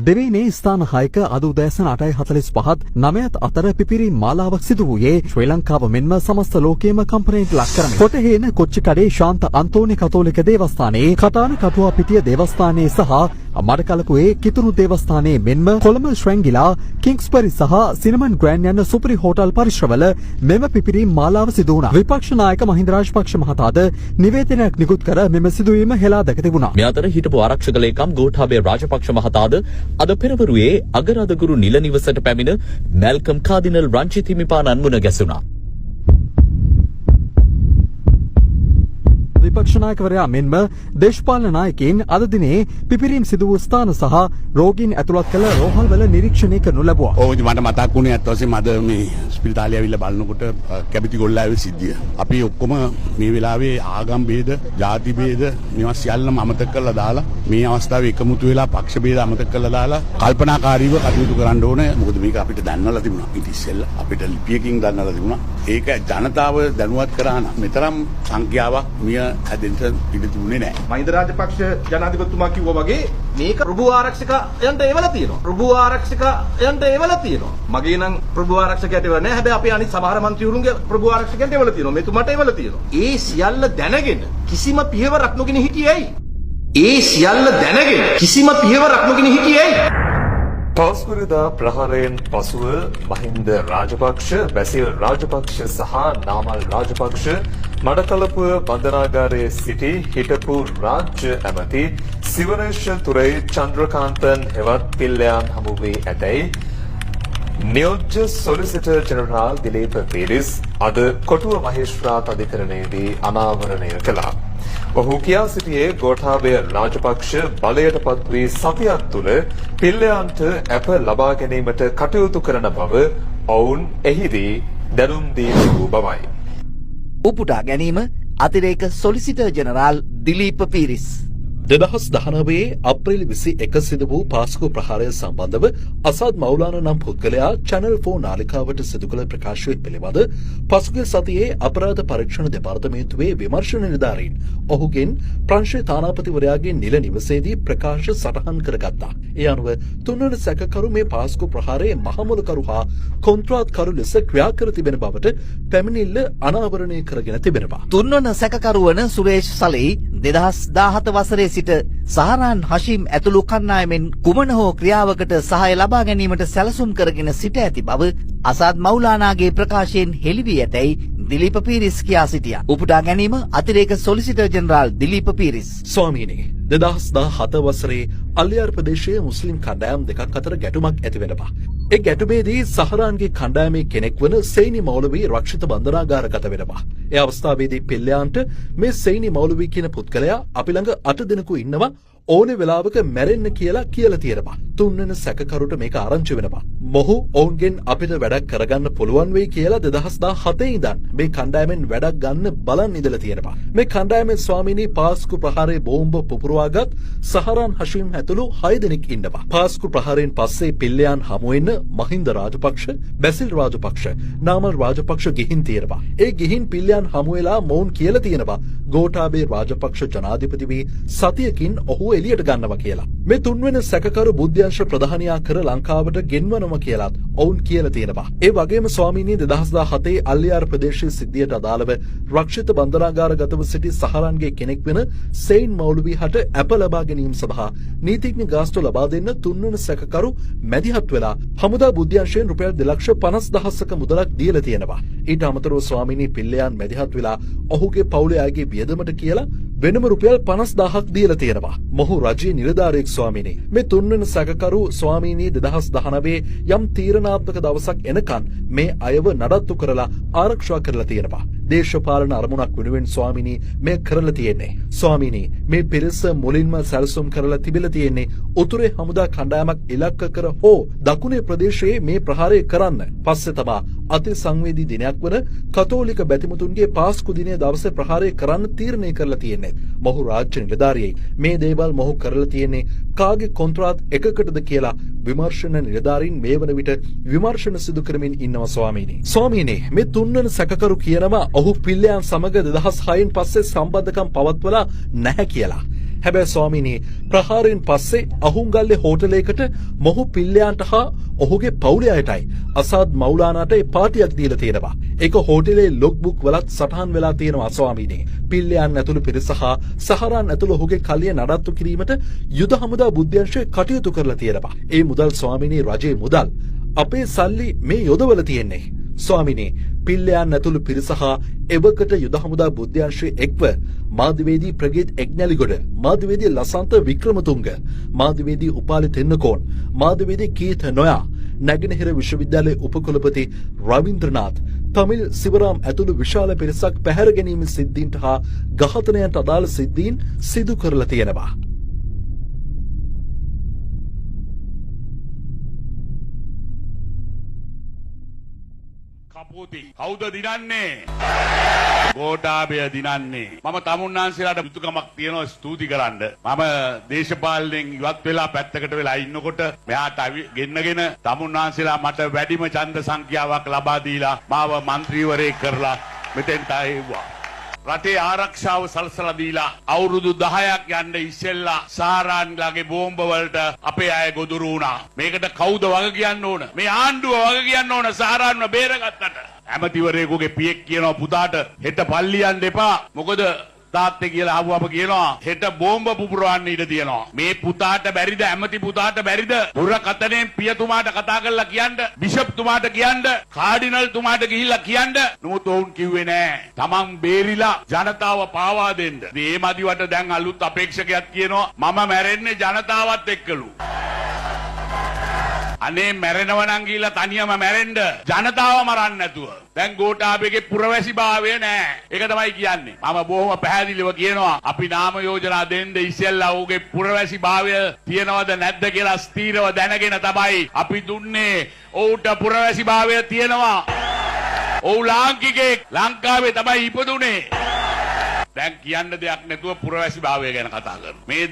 දෙවැනි ස්ථාන 6ක අද උදෑසන 8:45 9ත් අතර පිපිරීම් මාලාවක් සිදු වූයේ ශ්‍රී ලංකාව මෙන්ම සමස්ත ලෝකයේම කම්පනයට ලක් කරමින්. කොටහේන කොච්චිකඩේ ශාන්ත අන්තෝනි කතෝලික දේවස්ථානයේ, කටාන කටුවා පිටිය දේවස්ථානයේ සහ මඩකලපුවේ කිතුණු දේවස්ථානයේ මෙන්ම කොළඹ ශ්‍රැංගිලා, කිංස්බරි සහ සිනමන් ග්‍රෑන්ඩ් යන සුපිරි හෝටල් පරිශ්‍රවල මෙම පිපිරීම් මාලාව සිදු වුණා. විපක්ෂ නායක මහින්ද රාජපක්ෂ මහතාද නිවේදනයක් නිකුත් කර මෙම සිදුවීම හෙලා දැක තිබුණා. මේ අතර හිටපු ආරක්ෂක ලේකම් ගෝඨාභය රාජපක්ෂ මහතාද අද පෙරවරුවේ අගරාදගුරු නිල නිවසට පැමිණ මැල්කම් කාදිනල් රංජිත් හිමිපාණන් මුණ ගැසුණා. විපක්ෂ නායකවරයා මෙන්ම දේශපාලන නායකයින් අද දිනේ පිපිරීම් සිදු වූ ස්ථාන සහ රෝගීන් ඇතුළත් කළ රෝහල්වල නිරීක්ෂණය කරනු ලැබුවා. ඔව් මට මතක් වුණේ අත් වශයෙන්ම අද මේ ස්පිරිතාලේ ඇවිල්ලා බලනකොට කැපිටි ගොල්ලාවේ සිද්ධිය. අපි ඔක්කොම මේ වෙලාවේ ආගම් ભેද, ಜಾති ભેද මේවා සියල්ලම අමතක කරලා දාලා මේ අවස්ථාවේ එකමුතු වෙලා පක්ෂ ભેද අමතක කරලා දාලා කල්පනාකාරීව කටයුතු කරන්න ඕනේ. මොකද මේක අපිට දන්නවලා තිබුණා. ඊට ඉස්සෙල්ලා අපිට ලිපියකින් දන්නවලා තිබුණා. ඒක ජනතාව දැනුවත් කරා නම් මෙතරම් සංඛ්‍යාවක් මිය හැදෙන්න ඉඩ තිබුණේ නැහැ. මහින්ද රාජපක්ෂ ජනාධිපතිතුමා කිව්වා වගේ මේක ප්‍රභු ආරක්ෂකයන්ට එවලා තියෙනවා. ප්‍රභු ආරක්ෂකයන්ට එවලා තියෙනවා. මගේ නම් ප්‍රභු ආරක්ෂකයට එවලා නැහැ. හැබැයි අපි අනිත් සමහර മന്ത്രിවරුන්ගේ ප්‍රභු ආරක්ෂකයන්ට එවලා තියෙනවා. මෙතුමාට එවලා තියෙනවා. ඒ සියල්ල දැනගෙන කිසිම පියවරක් නොගෙන හිටියේ ඇයි? ඒ සියල්ල දැනගෙන කිසිම පියවරක් නොගෙන හිටියේ ඇයි? පස්වරදා ප්‍රහාරයෙන් පසුව මහින්ද රාජපක්ෂ, බැසිල් රාජපක්ෂ සහ නාමල් රාජපක්ෂ මඩකලපුව බන්ධනාගාරයේ සිටි හිටපු රාජ්‍ය ඇමති සිවනේෂ් තුරේ චන්ද්‍රකාන්තන් හෙවත් පිල්ලයන් හමු වී ඇතැයි නියෝජ්‍ය සොලිසිටර් ජෙනරාල් දිලීප පීරිස් අද කොටුව මහේස්ත්‍රාත් අධිකරණයේදී අනාවරණය කළා. ඔහු කියා සිටියේ ගෝඨාභය රාජපක්ෂ බලයට පත් වී සතියක් තුළ පිල්ලයන්ට ඇප ලබා ගැනීමට කටයුතු කරන බව ඔවුන් එහිදී දැනුම් දී තිබූ බවයි. උපුටා ගැනීම අතිරේක සොලිසිටර් ජෙනරාල් දිලීප පීරිස් 2019 අප්‍රේල් 21 සිදු වූ පාස්කු ප්‍රහාරය සම්බන්ධව අසාද් මෞලාන නම් පුද්ගලයා චැනල් 4 නාලිකාවට සිදු කළ ප්‍රකාශය පිළිබඳ පසුගිය සතියේ අපරාධ පරීක්ෂණ දෙපාර්තමේන්තුවේ විමර්ශන නිලධාරීන් ඔහුගෙන් ප්‍රංශ තානාපතිවරයාගේ නිල නිවසේදී ප්‍රකාශ සටහන් කරගත්තා. ඒ අනුව තුන්වන සැකකරු මේ පාස්කු ප්‍රහාරයේ මහමුලකරු හා කොන්ත්‍රාත්කරු ලෙස ක්‍රියා කර තිබෙන බවට පැමිණිල්ල අනාවරණය කරගෙන තිබෙනවා. තුන්වන සැකකරු වන සුරේෂ් සලී 2017 වසරේ සිට සහරාන් හෂීම් ඇතුළු කණ්ඩායමෙන් කුමන හෝ ක්‍රියාවකට සහාය ලබා ගැනීමට සැලසුම් කරගෙන සිට ඇති බව අසාද් මෞලානාගේ ප්‍රකාශයෙන් හෙළි වී ඇතැයි දිලීප පීරිස් කියා සිටියා. උපුටා ගැනීම අතිරේක සොලිසිටර් ජෙනරාල් දිලීප පීරිස්. ස්වාමීනි 2017 වසරේ අල්ලියාර් ප්‍රදේශයේ මුස්ලිම් කණ්ඩායම් දෙකක් අතර ගැටුමක් ඇති වෙනවා. ඒ ගැටුමේදී සහරාන්ගේ කණ්ඩායමේ කෙනෙක් වන සෙයිනි මෞලවී රක්ෂිත බන්ධනාගාරගත වෙනවා. ඒ අවස්ථාවේදී පිල්ලයන්ට මේ සෙයිනි මෞලවී කියන පුද්ගලයා අපි ළඟ 8 දෙනෙකු ඉන්නවා ඕනේ වෙලාවක මැරෙන්න කියලා තියෙනවා. තුන්වෙනි සැකකරුට මේක ආරංචි වෙනවා. මොහු ඔවුන්ගෙන් අපිට වැඩක් කරගන්න පුළුවන් වෙයි කියලා 2017 ඉඳන් මේ කණ්ඩායමෙන් වැඩක් ගන්න බලන් ඉඳලා තියෙනවා. මේ කණ්ඩායමේ ස්වාමීනි පාස්කු ප්‍රහාරයේ බෝම්බ පුපුරවාගත් සහරාන් හෂීම් ඇතුළු 6 දෙනෙක් ඉන්නවා. පාස්කු ප්‍රහාරයෙන් පස්සේ පිල්ලයන් හමු වෙන්න මහින්ද රාජපක්ෂ, බැසිල් රාජපක්ෂ, නාමල් රාජපක්ෂ ගිහින් තියෙනවා. ඒ ගිහින් පිල්ලයන් හමු වෙලා මොවුන් කියලා තියෙනවා ගෝඨාභය රාජපක්ෂ ජනාධිපති වී සතියකින් ඔහු එළියට ගන්නවා කියලා. මේ තුන්වෙනි සැකකරු බුද්ධ්‍යංශ ප්‍රධානියා කර ලංකාවට ගෙන්වනවා කියලාත් ඔවුන් කියලා තියෙනවා. ඒ වගේම ස්වාමීනි 2017 අල්ලියාර් ප්‍රදේශයේ සිද්ධියට අදාළව රක්ෂිත බන්ධනාගාරගතව සිටි සහරාන්ගේ කෙනෙක් වෙන සෙයින් මෞලවී හට ඇප ලබා ගැනීම සඳහා නීතිඥ ගාස්තු ලබා දෙන්න තුන්වෙනි සැකකරු මැදිහත් වෙලා හමුදා බුද්ධ්‍යංශයෙන් රුපියල් 2,50,000ක මුදලක් දීලා තියෙනවා. ඊට අමතරව ස්වාමීනි පිල්ලයන් මැදිහත් වෙලා ඔහුගේ පවුලේ අයගේ වියදමට කියලා වෙනම රුපියල් 50,000ක් දීලා තියෙනවා. මොහු රජයේ නිලධාරියෙක් ස්වාමීනි. මේ තුන්වෙනි සැකකරු ස්වාමීනි 2019 යම් තීරණාත්මක දවසක් එනකන් මේ අයව නඩත්තු කරලා ආරක්ෂා කරලා තියෙනවා. දේශපාලන අරමුණක් වෙනුවෙන් ස්වාමීනි මේ කරලා තියෙන්නේ. ස්වාමීනි මේ පිරිස මුලින්ම සැලසුම් කරලා තිබිලා තියෙන්නේ උතුරේ හමුදා කණ්ඩායමක් ඉලක්ක කර හෝ දකුණේ ප්‍රදේශයේ මේ ප්‍රහාරය කරන්න. පස්සේ තමා අති සංවේදී දිනයක් වන කතෝලික බැතිමතුන්ගේ පාස්කු දිනයේ දවසේ ප්‍රහාරය කරන්න තීරණය කරලා තියෙන්නේ. මොහු රාජ්‍ය නිලධාරියෙක්. මේ දේවල් මොහු කරලා තියෙන්නේ කාගේ කොන්ත්‍රාත් එකකටද කියලා විමර්ශන නිලධාරීන් මේ වන විට විමර්ශන සිදු කරමින් ඉන්නවා ස්වාමීනි. ස්වාමීනි මේ තුන්වන සැකකරු කියනවා ඔහු පිල්ලයන් සමග 2006න් පස්සේ සම්බන්ධකම් පවත්වලා නැහැ කියලා. හැබැයි ස්වාමීනි ප්‍රහාරයෙන් පස්සේ අහුන්ගල්ලේ හෝටලයකට මොහු පිල්ලයන්ට හා ඔහුගේ පවුලේ අයටයි අසාද් මෞලානාට පාටියක් දීලා තියෙනවා. ඒක හෝටලේ ලොග් බුක් වලත් සටහන් වෙලා තියෙනවා ස්වාමීනි. පිල්ලයන් ඇතුළු පිරිස හා සහරාන් ඇතුළු ඔහුගේ කල්ලිය නඩත්තු කිරීමට යුද හමුදා බුද්ධ්‍යංශය කටයුතු කරලා තියෙනවා. ඒ මුදල් ස්වාමීනි රජයේ මුදල්. අපේ සල්ලි මේ යොදවල තියෙන්නේ. ස්වාමිනි පිල්ලයන් ඇතුළු පිරිස හා එවකට යුද හමුදා බුද්ධ්‍යංශයේ එක්ව මාධ්‍යවේදී ප්‍රගීත් එක්නැලිගොඩ, මාධ්‍යවේදී ලසන්ත වික්‍රමතුංග, මාධ්‍යවේදී උපාලි තෙන්නකෝන්, මාධ්‍යවේදී කීත නොයා, නැගෙනහිර විශ්වවිද්‍යාලයේ උපකුලපති රවීන්ද්‍රනාත්, තමිල් සිවරාම් ඇතුළු විශාල පිරිසක් පැහැර ගැනීම සිද්ධීන්ට හා ඝාතනයන්ට අදාළ සිද්ධීන් සිදු කරලා තියෙනවා. කපෝති කවුද දිනන්නේ? ගෝඨාභය දිනන්නේ. මම තමුන්නාන්සේලාට යුතුයකමක් තියෙනවා ස්තුති කරන්න. මම දේශපාලනයෙන් ඉවත් වෙලා පැත්තකට වෙලා ඉන්නකොට මෙයාට ගෙන්නගෙන තමුන්නාන්සේලා මට වැඩිම ඡන්ද සංඛ්‍යාවක් ලබා දීලා මාව മന്ത്രിවරයෙක් කරලා මෙතෙන්ට ආවා. රටේ ආරක්ෂාව සලසලා දීලා අවුරුදු 10ක් යන්න ඉස්සෙල්ලා සාරාන්ලාගේ බෝම්බ වලට අපේ අය ගොදුරු වුණා. මේකට කවුද වග කියන්න ඕන? මේ ආණ්ඩුව වග කියන්න ඕන සාරාන්ව බේරගත්තට. ඇමතිවරයෙකුගේ පියෙක් කියනවා පුතාට හෙට පල්ලි යන්න එපා. මොකද තාත්තේ කියලා ආවම කියනවා හෙට බෝම්බ පුපුරවන්න ඉඩ තියෙනවා. මේ පුතාට බැරිද ඇමති පුතාට බැරිද දුරකතනෙන් පියතුමාට කතා කරලා කියන්න, බිෂප් තුමාට කියන්න, කාඩිනල් තුමාට ගිහිල්ලා කියන්න. නමුත් ඔවුන් කිව්වේ නෑ. තමන් බේරිලා ජනතාව පාවා දෙන්න. මේ මදිවට දැන් අලුත් අපේක්ෂකයක් කියනවා මම මැරෙන්නේ ජනතාවත් එක්කලු. අනේ මැරෙනව නම් ගිහිල්ලා තනියම මැරෙන්න. ජනතාව මරන්න නැතුව. දැන් ගෝඨාභයගේ පුරවැසි භාවය නෑ. ඒක තමයි කියන්නේ. මම බොහොම පැහැදිලිව කියනවා අපි නාම යෝජනා දෙන්න ඉස්සෙල්ලා ඌගේ පුරවැසි භාවය තියනවද නැද්ද කියලා ස්ථීරව දැනගෙන තමයි අපි දුන්නේ. ඌට පුරවැසි භාවය තියෙනවා. ඌ ලාංකිකයෙක් ලංකාවේ තමයි ඉපදුනේ. දැන් කියන්න දෙයක් නැතුව පුරවැසි භාවය ගැන කතා කරනවා. මේ